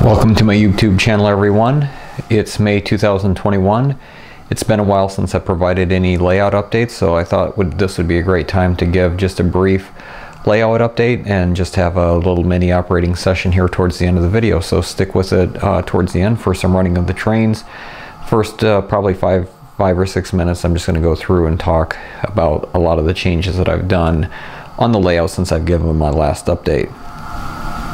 Welcome to my YouTube channel, everyone. It's May 2021. It's been a while since I provided any layout updates, so I thought this would be a great time to give just a brief layout update and just have a little mini operating session here towards the end of the video. So stick with it towards the end for some running of the trains. First probably five or 6 minutes, I'm just going to go through and talk about a lot of the changes that I've done on the layout since I've given my last update.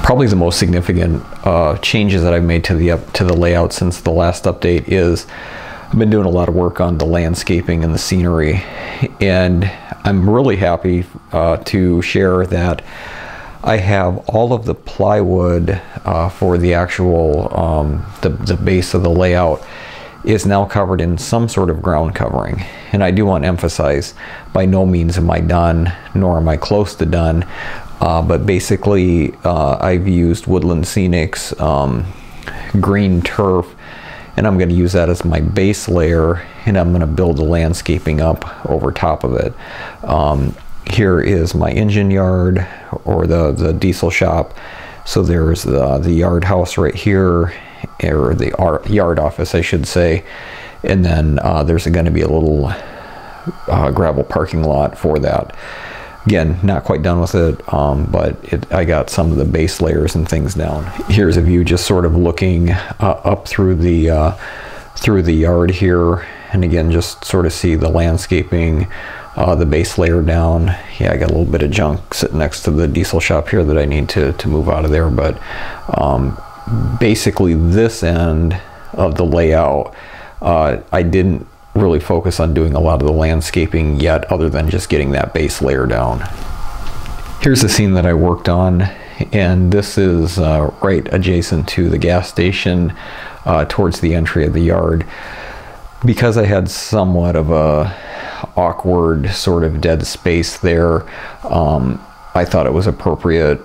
Probably the most significant changes that I've made to the layout since the last update is I've been doing a lot of work on the landscaping and the scenery, and I'm really happy to share that I have all of the plywood for the actual the base of the layout is now covered in some sort of ground covering. And I do want to emphasize, by no means am I done, nor am I close to done. But basically, I've used Woodland Scenics green turf, and I'm going to use that as my base layer, and I'm going to build the landscaping up over top of it. Here is my engine yard, or the diesel shop. So there's the yard house right here, or the yard office, I should say. And then there's going to be a little gravel parking lot for that. Again, not quite done with it, but I got some of the base layers and things down. Here's a view just sort of looking up through the yard here, and again, just sort of see the landscaping, the base layer down. Yeah, I got a little bit of junk sitting next to the diesel shop here that I need to move out of there, but basically this end of the layout, I didn't really focus on doing a lot of the landscaping yet, other than just getting that base layer down. Here's the scene that I worked on, and this is right adjacent to the gas station towards the entry of the yard. Because I had somewhat of a awkward sort of dead space there, I thought it was appropriate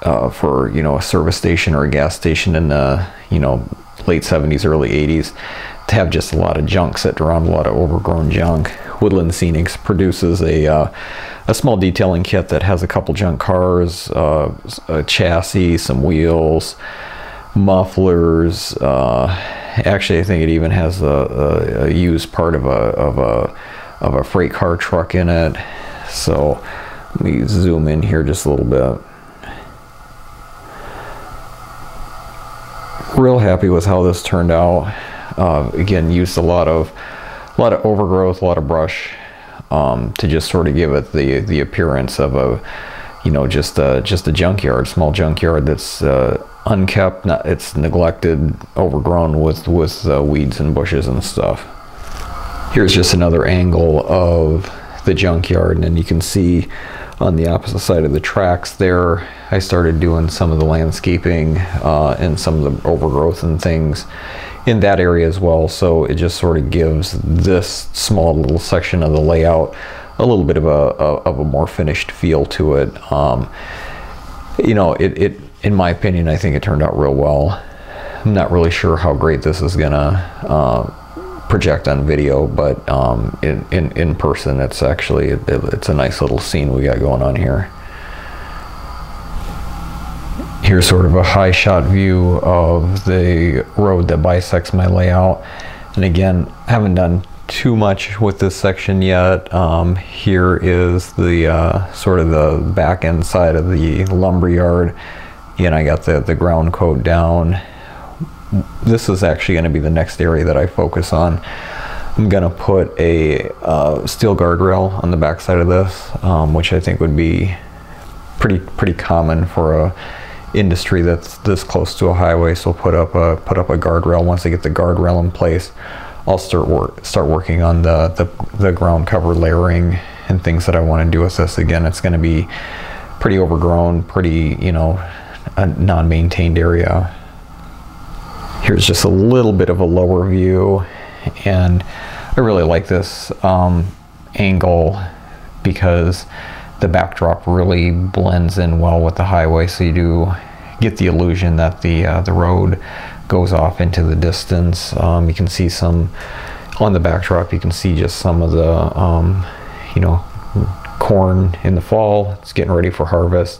for, you know, a service station or a gas station in the, you know, late 70s, early 80s, to have just a lot of junk sitting around, a lot of overgrown junk. Woodland Scenics produces a small detailing kit that has a couple junk cars, a chassis, some wheels, mufflers. Actually, I think it even has a used part of a freight car truck in it. So let me zoom in here just a little bit. Real happy with how this turned out. Again, used a lot of overgrowth, a lot of brush, to just sort of give it the appearance of a, you know, just a junkyard, small junkyard that's unkept. It's neglected, overgrown with weeds and bushes and stuff. Here's just another angle of the junkyard, and you can see on the opposite side of the tracks there, I started doing some of the landscaping and some of the overgrowth and things in that area as well. So it just sort of gives this small little section of the layout a little bit of a more finished feel to it. You know, it in my opinion, I think it turned out real well. I'm not really sure how great this is gonna project on video, but in person, it's actually it's a nice little scene we got going on here. Here's sort of a high shot view of the road that bisects my layout. And again, I haven't done too much with this section yet. Here is the sort of the back end side of the lumber yard. Again, I got the ground coat down. This is actually going to be the next area that I focus on. I'm going to put a steel guardrail on the back side of this, which I think would be pretty common for a industry that's this close to a highway. So put up a guardrail. Once I get the guardrail in place, I'll start working on the ground cover layering and things that I want to do with this. Again, it's going to be pretty overgrown, pretty, you know, a non-maintained area. Here's just a little bit of a lower view, and I really like this angle because the backdrop really blends in well with the highway, so you do get the illusion that the road goes off into the distance. You can see some on the backdrop. You can see just some of the you know, corn in the fall. It's getting ready for harvest.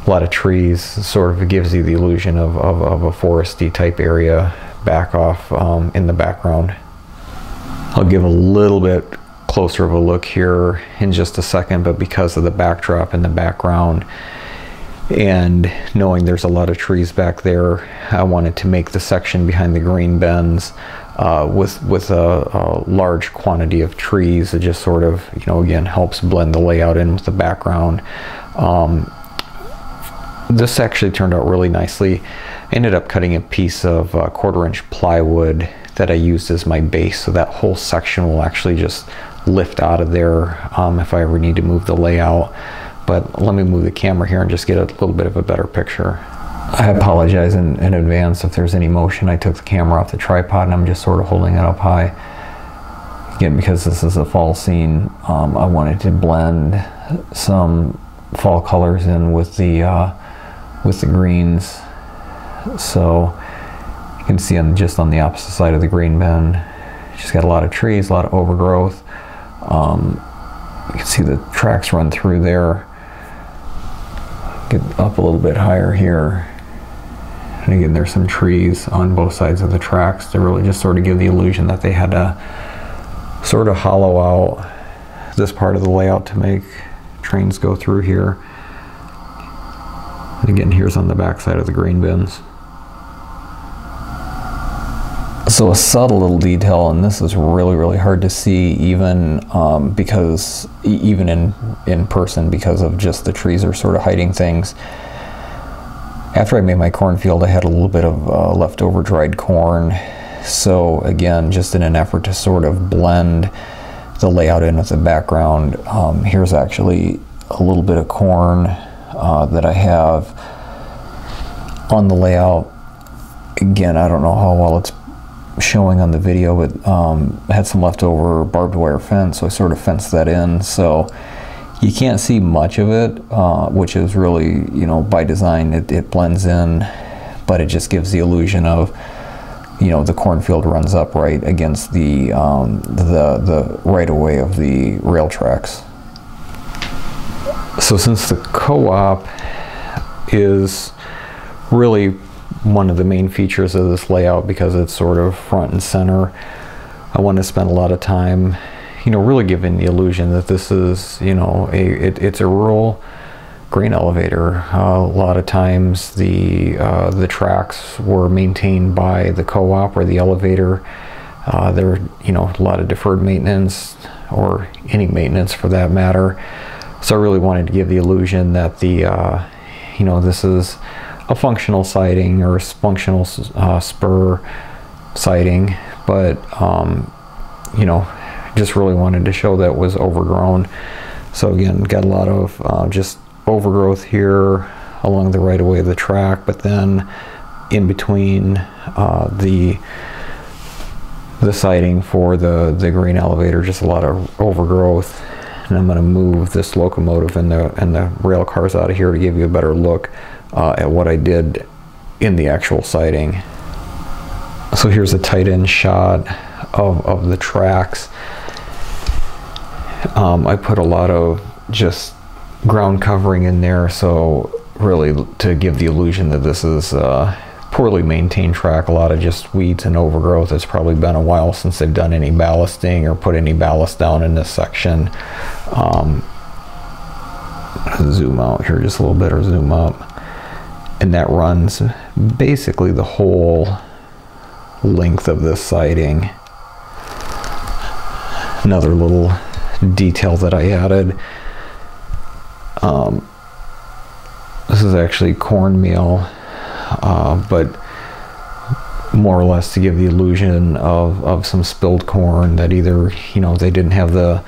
a lot of trees, sort of gives you the illusion of a foresty type area back off in the background. I'll give a little bit closer of a look here in just a second, but because of the backdrop in the background and knowing there's a lot of trees back there, I wanted to make the section behind the green bins with a large quantity of trees. It just sort of, you know, again, helps blend the layout in with the background. This actually turned out really nicely. I ended up cutting a piece of 1/4-inch plywood that I used as my base, so that whole section will actually just lift out of there if I ever need to move the layout. But let me move the camera here and just get a little bit of a better picture. I apologize in advance if there's any motion. I took the camera off the tripod and I'm just sort of holding it up high. Again, because this is a fall scene, I wanted to blend some fall colors in with the greens. So you can see just on the opposite side of the green bin, just got a lot of trees, a lot of overgrowth. You can see the tracks run through there. Get up a little bit higher here. And again, there's some trees on both sides of the tracks to really just sort of give the illusion that they had to sort of hollow out this part of the layout to make trains go through here. And again, here's on the back side of the green bins. So a subtle little detail, and this is really hard to see even because even in person, because of just the trees are sort of hiding things. After I made my cornfield, I had a little bit of leftover dried corn. So again, just in an effort to sort of blend the layout in with the background, here's actually a little bit of corn that I have on the layout. Again, I don't know how well it's showing on the video, but I had some leftover barbed wire fence, so I sort of fenced that in. So you can't see much of it, which is really, you know, by design. It blends in, but it just gives the illusion of, you know, the cornfield runs up right against the right-of-way of the rail tracks. So since the co-op is really one of the main features of this layout, because it's sort of front and center, I want to spend a lot of time, you know, really giving the illusion that this is, you know, it's a rural grain elevator. A lot of times the tracks were maintained by the co-op or the elevator. There were, you know, a lot of deferred maintenance, or any maintenance for that matter. So I really wanted to give the illusion that the, you know, this is a functional siding or a functional spur siding, but you know, just really wanted to show that it was overgrown. So again, got a lot of just overgrowth here along the right of way of the track, but then in between the siding for the grain elevator, just a lot of overgrowth. And I'm going to move this locomotive and the rail cars out of here to give you a better look at what I did in the actual siding. So here's a tight end shot of the tracks. I put a lot of just ground covering in there, so really to give the illusion that this is a poorly maintained track, a lot of just weeds and overgrowth. It's probably been a while since they've done any ballasting or put any ballast down in this section. Zoom out here just a little bit, or zoom up. And that runs basically the whole length of this siding. Another little detail that I added. This is actually cornmeal, but more or less to give the illusion of some spilled corn that either, you know, they didn't have the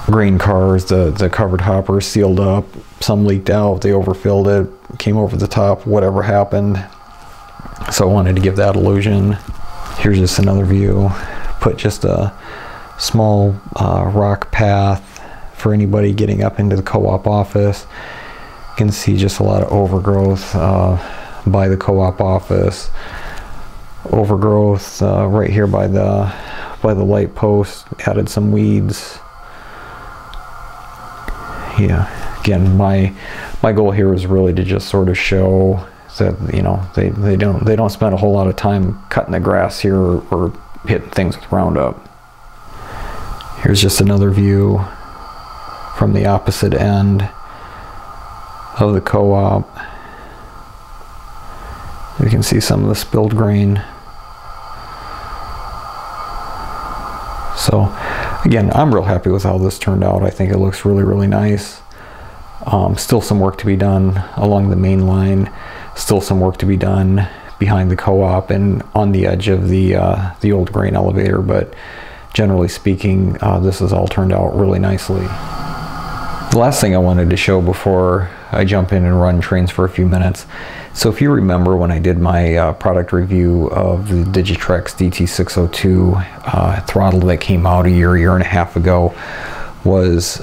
grain cars, the covered hoppers sealed up, some leaked out, they overfilled it, came over the top, whatever happened. So I wanted to give that illusion. Here's just another view. Put just a small rock path for anybody getting up into the co-op office. You can see just a lot of overgrowth by the co-op office. Overgrowth right here by the light post. Added some weeds. yeah, again, my goal here is really to just sort of show that, you know, they don't spend a whole lot of time cutting the grass here or hitting things with Roundup. Here's just another view from the opposite end of the co-op. You can see some of the spilled grain. So again, I'm real happy with how this turned out. I think it looks really, really nice. Still some work to be done along the main line. Still some work to be done behind the co-op and on the edge of the old grain elevator, but generally speaking, this has all turned out really nicely. The last thing I wanted to show before I jump in and run trains for a few minutes. So if you remember when I did my product review of the Digitrex DT602 throttle that came out a year and a half ago, was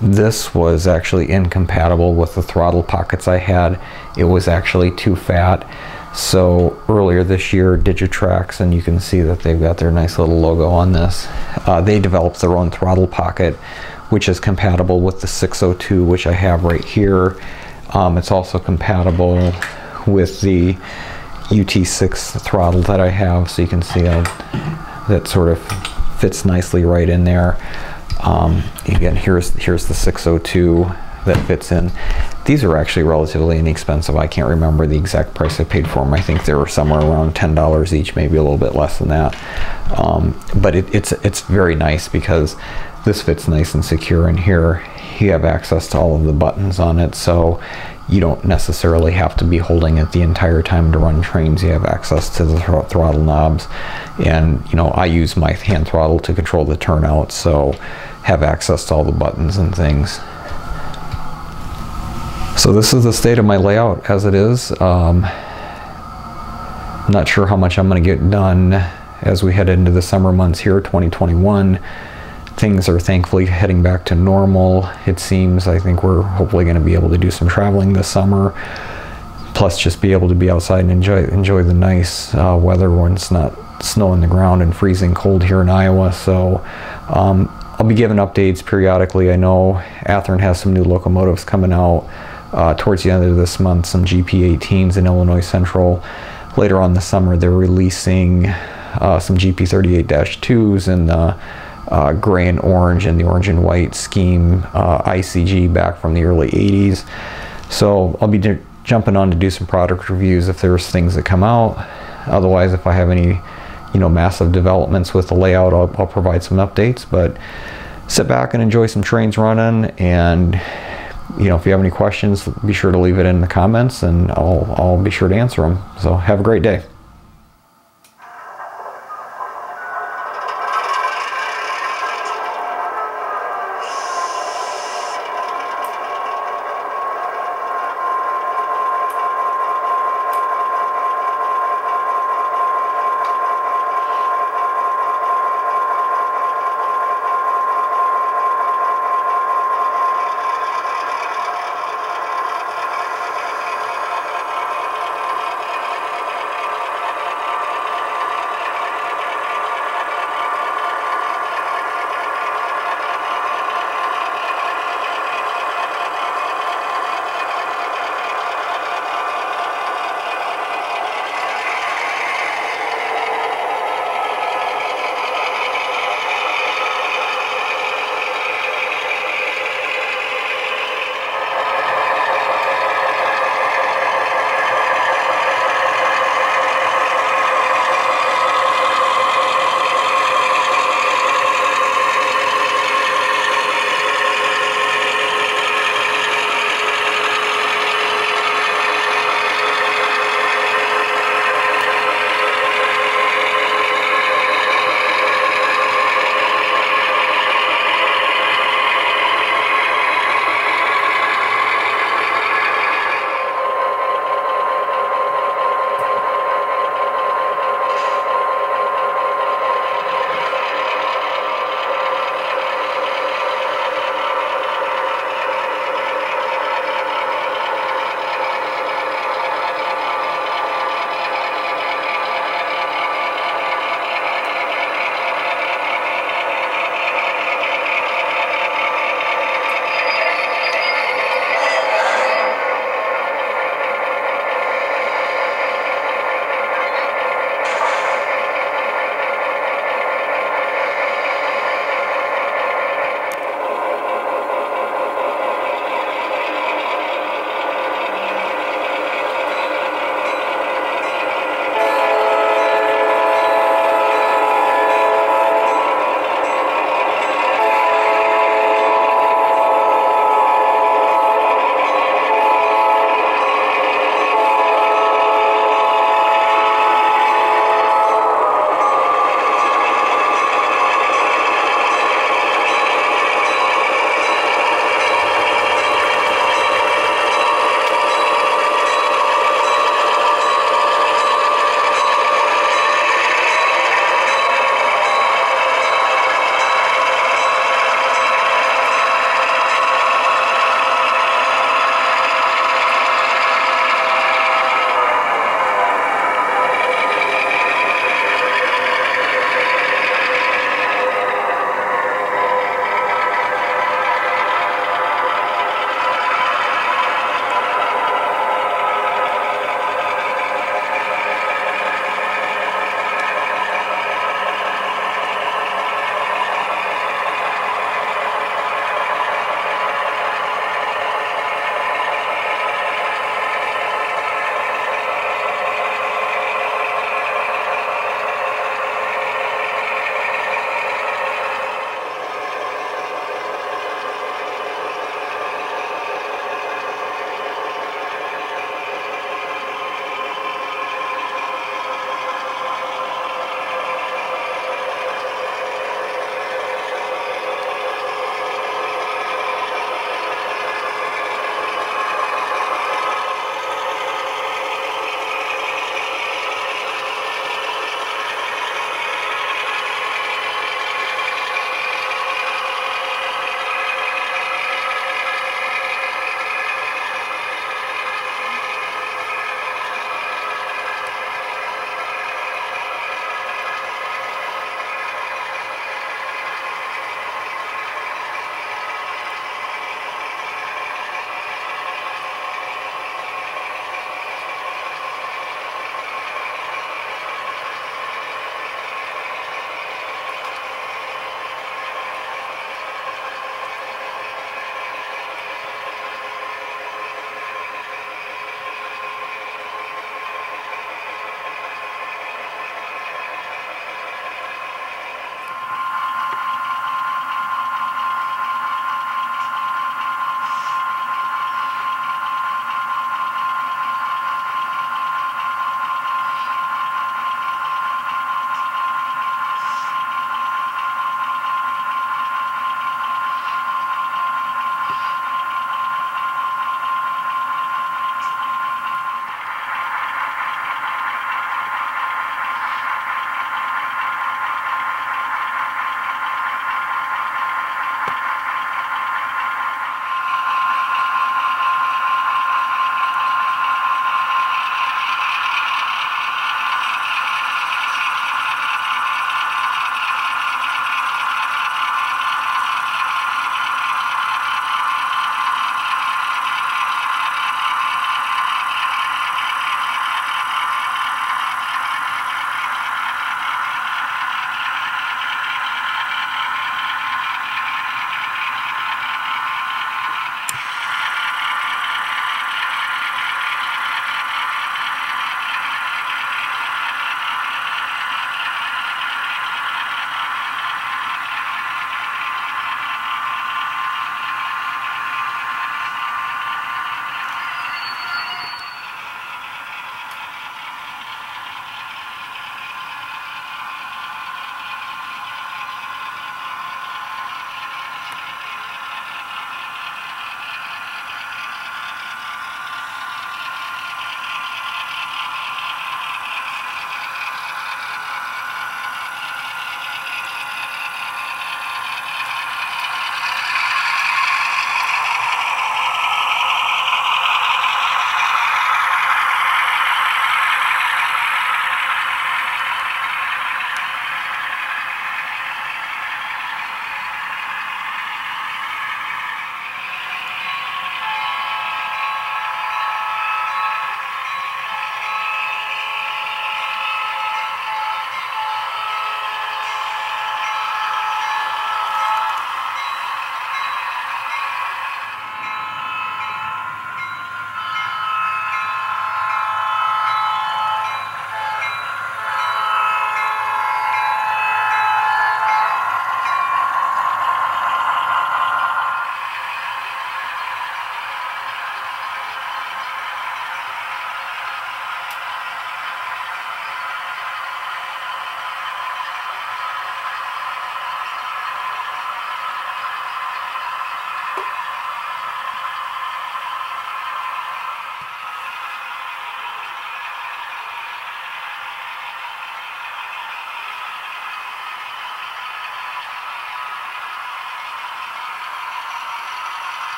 this was actually incompatible with the throttle pockets I had. It was actually too fat. So earlier this year, Digitrex, and you can see that they've got their nice little logo on this, they developed their own throttle pocket, which is compatible with the 602, which I have right here. It's also compatible with the UT6 throttle that I have, so you can see that sort of fits nicely right in there. Again, here's the 602 that fits in. These are actually relatively inexpensive. I can't remember the exact price I paid for them. I think they were somewhere around $10 each, maybe a little bit less than that. But it's very nice because this fits nice and secure in here. You have access to all of the buttons on it, so you don't necessarily have to be holding it the entire time to run trains. You have access to the throttle knobs, and you know, I use my hand throttle to control the turnout, so have access to all the buttons and things. So this is the state of my layout as it is. Not sure how much I'm going to get done as we head into the summer months here, 2021. Things are thankfully heading back to normal, it seems. I think we're hopefully going to be able to do some traveling this summer, plus just be able to be outside and enjoy the nice weather when it's not snow on the ground and freezing cold here in Iowa. So I'll be giving updates periodically. I know Athearn has some new locomotives coming out towards the end of this month, some GP18s in Illinois Central. Later on this summer, they're releasing some GP38-2s and gray and orange and the orange and white scheme ICG back from the early 80s. So I'll be jumping on to do some product reviews if there's things that come out. Otherwise, if I have any, you know, massive developments with the layout, I'll provide some updates. But sit back and enjoy some trains running, and you know, if you have any questions, be sure to leave it in the comments and I'll be sure to answer them. So have a great day.